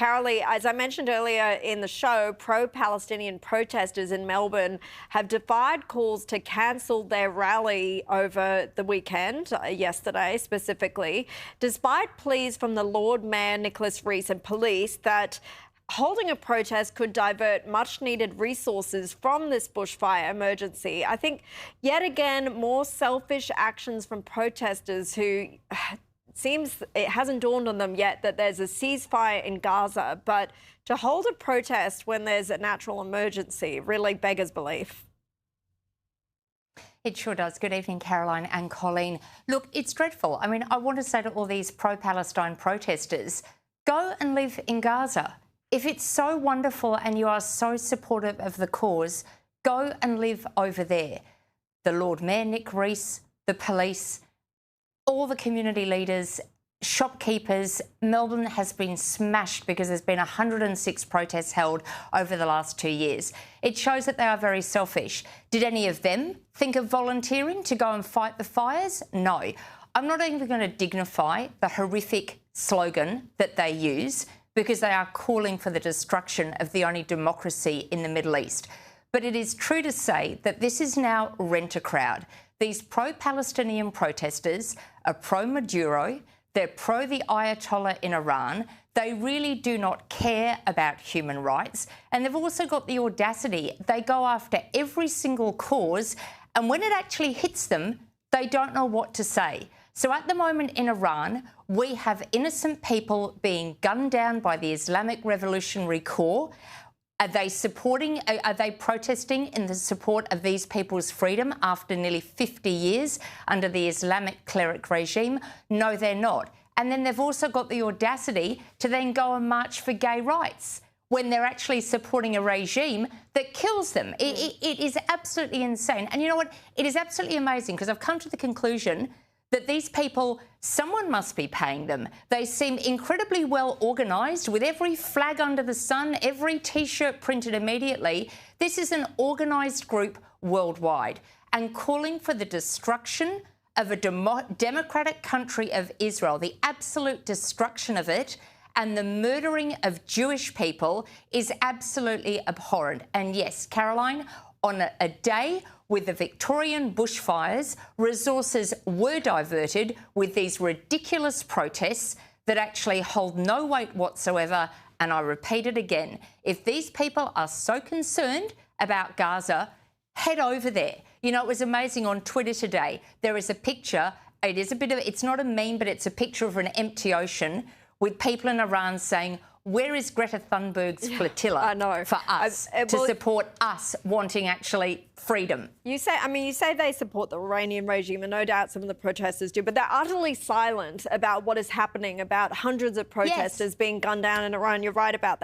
Karalee, as I mentioned earlier in the show, pro-Palestinian protesters in Melbourne have defied calls to cancel their rally over the weekend, yesterday specifically, despite pleas from the Lord Mayor Nicholas Rees and police that holding a protest could divert much-needed resources from this bushfire emergency. I think, yet again, more selfish actions from protesters who... Seems it hasn't dawned on them yet that there's a ceasefire in Gaza, but to hold a protest when there's a natural emergency really beggars belief. It sure does. Good evening, Caroline and Colleen. Look, it's dreadful. I mean, I want to say to all these pro-Palestine protesters, go and live in Gaza. If it's so wonderful and you are so supportive of the cause, go and live over there. The Lord Mayor, Nick Rees, the police, all the community leaders, shopkeepers. Melbourne has been smashed because there's been 106 protests held over the last 2 years. It shows that they are very selfish. Did any of them think of volunteering to go and fight the fires? No. I'm not even going to dignify the horrific slogan that they use because they are calling for the destruction of the only democracy in the Middle East. But it is true to say that this is now rent-a-crowd. These pro-Palestinian protesters are pro-Maduro, they're pro the Ayatollah in Iran, they really do not care about human rights, and they've also got the audacity. They go after every single cause, and when it actually hits them, they don't know what to say. So at the moment in Iran, we have innocent people being gunned down by the Islamic Revolutionary Corps. Are they protesting in the support of these people's freedom after nearly 50 years under the Islamic cleric regime? No, they're not. And then they've also got the audacity to then go and march for gay rights when they're actually supporting a regime that kills them. It is absolutely insane. And you know what? It is absolutely amazing because I've come to the conclusion that these people, someone must be paying them. They seem incredibly well organised with every flag under the sun, every T-shirt printed immediately. This is an organised group worldwide and calling for the destruction of a democratic country of Israel, the absolute destruction of it, and the murdering of Jewish people is absolutely abhorrent. And yes, Caroline, on a day with the Victorian bushfires, resources were diverted with these ridiculous protests that actually hold no weight whatsoever. And I repeat it again, if these people are so concerned about Gaza, head over there. You know, it was amazing on Twitter today. There is a picture, it's not a meme, but it's a picture of an empty ocean with people in Iran saying, where is Greta Thunberg's flotilla for us to support us wanting actually freedom? You say they support the Iranian regime, and no doubt some of the protesters do, but they're utterly silent about what is happening, about hundreds of protesters being gunned down in Iran. You're right about that.